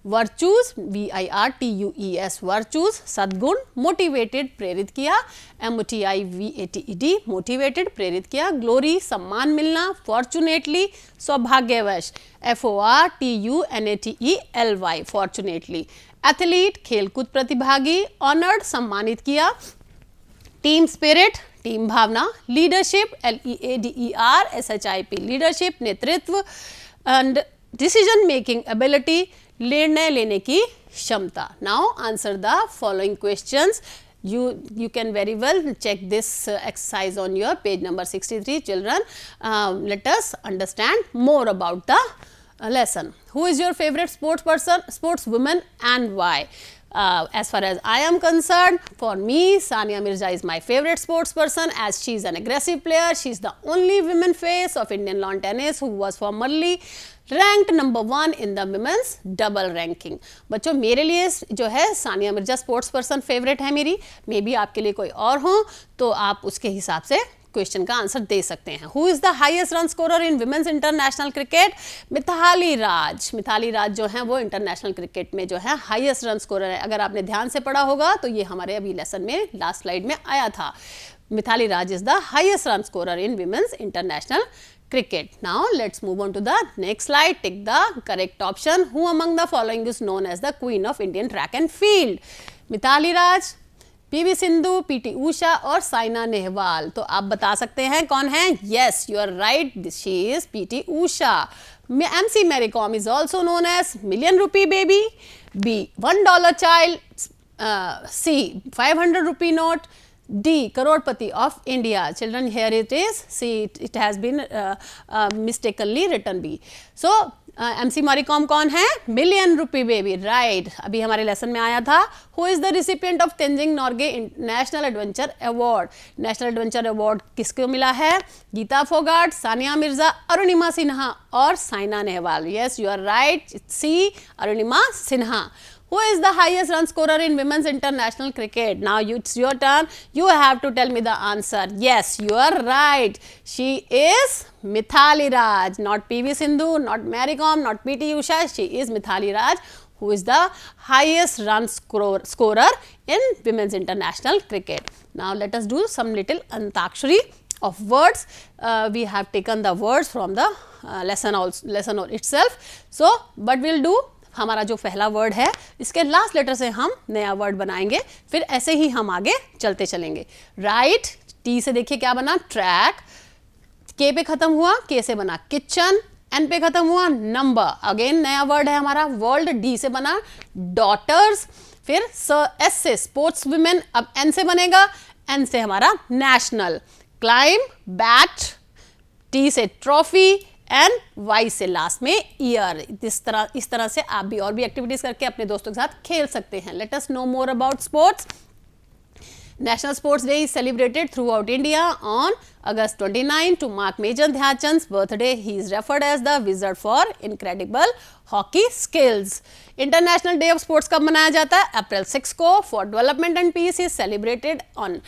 Virtues, VIRTUES, virtues सद्गुण, motivated प्रेरित किया, MOTIVATED मोटिवेटेड प्रेरित किया, ग्लोरी सम्मान मिलना, फॉर्चुनेटली सौभाग्यवश, FORTUNATELY फॉर्चुनेटली, एथलीट खेलकूद प्रतिभागी, ऑनर्ड सम्मानित किया, टीम स्पिरिट टीम भावना, लीडरशिप LEADERSHIP लीडरशिप नेतृत्व, एंड डिसीजन मेकिंग एबिलिटी निर्णय लेने की क्षमता. Now answer the following questions. You can very well check this exercise on your page number 63, children. Let us understand more about the lesson. Who is your favorite sports person, sportswoman, and why? As far as I am concerned, for me, Sania Mirza is my favorite sports person as she is an aggressive player. She is the only women face of Indian lawn tennis who was formerly ranked number 1 in the women's double ranking. बच्चों मेरे लिए जो है Sania Mirza sports person favourite है मेरी. May be आपके लिए कोई और हो तो आप उसके हिसाब से क्वेश्चन का आंसर दे सकते हैं. Who is the highest run scorer in women's international cricket? Mithali Raj. Mithali Raj जो है वो इंटरनेशनल क्रिकेट में जो है हाईएस्ट रन स्कोरर है. अगर आपने ध्यान से पढ़ा होगा तो ये हमारे अभी लेसन में लास्ट स्लाइड में आया था. Mithali Raj is the highest run scorer in women's international cricket. Now let's move on to the next slide. Take the correct option. Who among the following is known as the queen of Indian track and field? Mithali Raj, PV Sindhu, PT Usha और साइना नेहवाल. तो आप बता सकते हैं कौन है? Yes, you are right. She is PT Usha. MC Mary Kom is also known as Million Rupee Baby. B, $1 child. C, 500 rupee note. D, crorepati of India. Children, here it is. See, it has been mistakenly written B. So, MC Mary Kom कौन है? Million Rupee Baby, right. अभी हमारे lesson में आया था. Who is the recipient of Tenzing Norgay National Adventure Award? National Adventure Award किसको मिला है? गीता फोगाट, सानिया मिर्जा, अरुणिमा सिन्हा और Saina Nehwal. Yes, you are right. C, Arunima Sinha. Who is the highest run scorer in women's international cricket? Now it's your turn. You have to tell me the answer. Yes, you are right. She is Mithali Raj. Not PV Sindhu, not Mary Kom, not PT Usha. She is Mithali Raj, who is the highest run scorer in women's international cricket. Now let us do some little antakshari of words. We have taken the words from the lesson itself. So, but we'll do हमारा जो पहला word है इसके last letter से हम नया word बनाएंगे. फिर ऐसे ही हम आगे चलते चलेंगे. राइट, टी से देखिए क्या बना? ट्रैक. के पे खत्म हुआ, के से बना किचन. एन पे खत्म हुआ, नंबर. अगेन नया वर्ड है हमारा वर्ल्ड. डी से बना डॉटर्स. फिर एस से स्पोर्ट्स विमेन. अब एन से बनेगा, एन से हमारा नेशनल. Climb, bat. टी से ट्रॉफी एंड वाई से लास्ट में ईयर. इस तरह से आप भी और भी एक्टिविटीज करके अपने दोस्तों के साथ खेल सकते हैं. Let us know more about sports. National Sports Day is celebrated throughout India on August 29 to mark Major Dhyan Chand's birthday. He is referred as the wizard for incredible hockey skills. International Day of Sports कब मनाया जाता है? April 6 को. For Development and Peace is celebrated on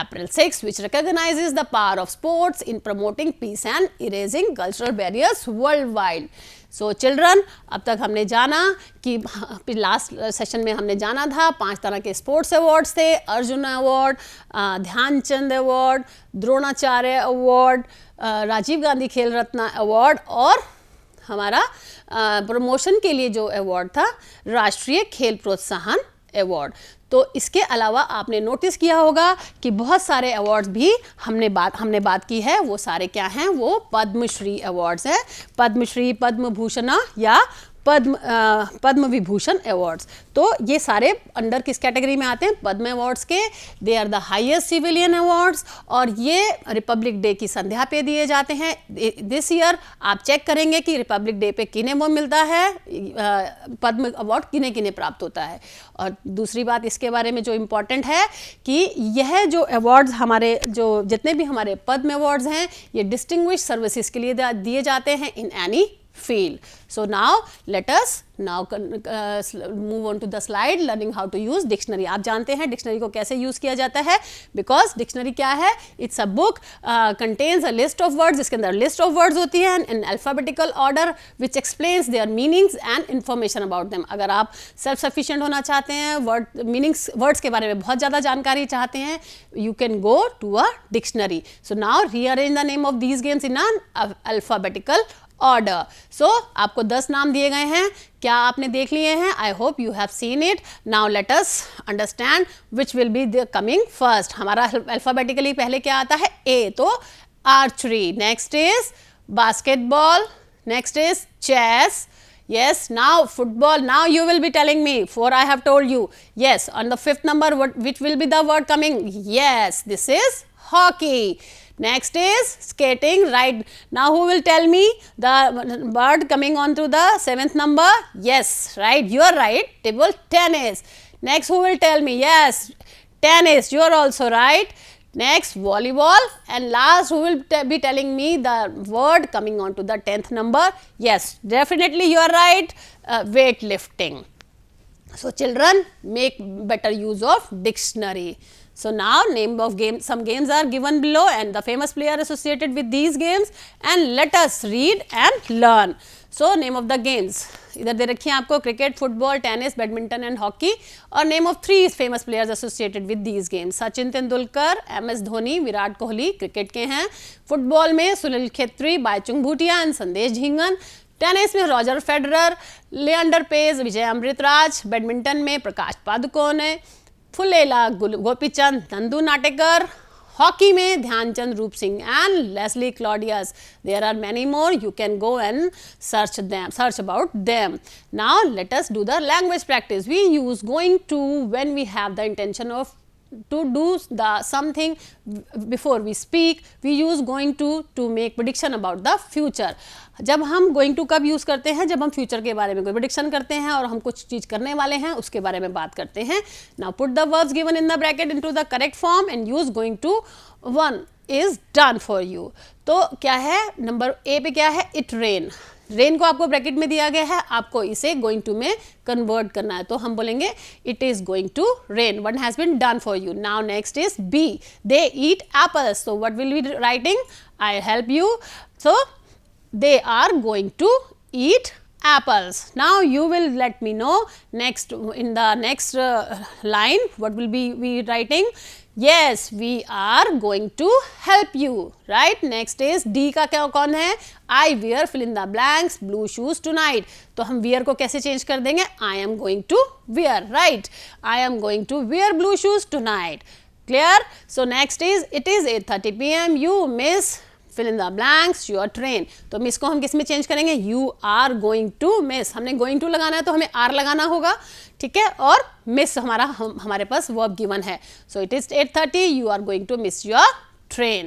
April 6, which recognizes the power of sports in promoting peace and erasing cultural barriers worldwide. So children, अब तक हमने जाना कि लास्ट सेशन में हमने जाना था 5 तरह के स्पोर्ट्स अवार्ड्स थे. Arjuna award, Dhyan Chand award, Dronacharya award, Rajiv Gandhi Khel Ratna award और हमारा प्रमोशन के लिए जो अवार्ड था राष्ट्रीय खेल प्रोत्साहन अवार्ड. तो इसके अलावा आपने नोटिस किया होगा कि बहुत सारे अवार्ड्स भी हमने बात की है. वो सारे क्या हैं? वो पद्मश्री अवार्ड्स हैं. पद्मश्री, पद्म भूषण या पद्म विभूषण अवार्ड्स. तो ये सारे अंडर किस कैटेगरी में आते हैं? पद्म अवार्ड्स के. They are the highest civilian awards और ये रिपब्लिक डे की संध्या पे दिए जाते हैं. दिस ईयर आप चेक करेंगे कि रिपब्लिक डे पे किन्हें वो मिलता है, पद्म अवार्ड किन्हें किन्हें प्राप्त होता है. और दूसरी बात इसके बारे में जो इम्पोर्टेंट है कि यह जो अवार्ड्स हमारे जितने भी हमारे पद्म अवार्ड्स हैं ये डिस्टिंग्विश सर्विसेज के लिए दिए जाते हैं in any feel. So now let us now move on to the slide learning how to use dictionary. आप जानते हैं डिक्शनरी को कैसे यूज किया जाता है, बिकॉज डिक्शनरी क्या है, it's a book contains a list of words, इसके अंदर लिस्ट ऑफ वर्ड्स होती है in alphabetical order which explains there meanings and information about them. अगर आप सेल्फ सफिशिएंट होना चाहते हैं, वर्ड्स के बारे में बहुत ज़्यादा जानकारी चाहते हैं, you can go to a dictionary. So now rearrange the name of these games in an alphabetical order. So आपको 10 नाम दिए गए हैं, क्या आपने देख लिए हैं? I hope you have seen it. Now let us understand which will be the coming first. हमारा अल्फाबेटिकली पहले क्या आता है? ए, तो archery. Next is basketball. Next is chess. Yes, now football. Now you will be telling me, 4 I have told you. Yes, on the 5th number, which will be the word coming? Yes, this is hockey. Next is skating, right? Now who will tell me the word coming on to the 7th number? Yes, right, you are right. Table tennis. Next, who will tell me? Yes, tennis, you are also right. Next, volleyball, and last who will be telling me the word coming on to the 10th number? Yes, definitely you are right, weightlifting. So children, make better use of dictionary. So now name of games, some games are given below and the famous player associated with these games, and let us read and learn. So name of the games, इधर दे रखी है आपको cricket, football, tennis, badminton and hockey, और name of 3 famous players associated with these games. Sachin Tendulkar, MS Dhoni, Virat Kohli cricket के हैं. Football में Sunil Chhetri, Bhaichung Bhutia and Sandesh Jhingan. Tennis में Roger Federer, Leander Paes, Vijay Amritraj. Badminton में प्रकाश पादुकोण, फुलेला गोपीचंद, नंदू नाटेकर. हॉकी में Dhyan Chand, Roop Singh and Leslie Claudius. There are many more, you can go and search about them. Now let us do the language practice. We use going to when we have the intention of to do the something before we speak. We use going to make prediction about the future. जब हम going to कब use करते हैं? जब हम future के बारे में कोई prediction करते हैं और हम कुछ चीज़ करने वाले हैं, उसके बारे में बात करते हैं. Now put the verbs given in the bracket into the correct form and use going to. 1 is done for you. तो क्या है? नंबर ए पे क्या है? It rain. रेन को आपको ब्रैकेट में दिया गया है, आपको इसे गोइंग टू में कन्वर्ट करना है, तो हम बोलेंगे it is going to rain. One has been done for you. Now next is B, they eat apples. So what will be writing? I help you. So they are going to eat apples. Now you will let me know next in the next line what will be we writing. Yes, we are going to help you, right? Next is D का क्या कौन है? I wear fill in the blanks blue shoes tonight. तो हम wear को कैसे change कर देंगे? I am going to wear, right? I am going to wear blue shoes tonight. Clear? So next is it is 8:30 PM. You miss fill in the blanks your train. तो miss को हम किस में change करेंगे? You are going to miss. हमने going to लगाना है तो हमें are लगाना होगा, ठीक है, और miss हमारे पास verb given है. So it is 8:30. You are going to miss your train.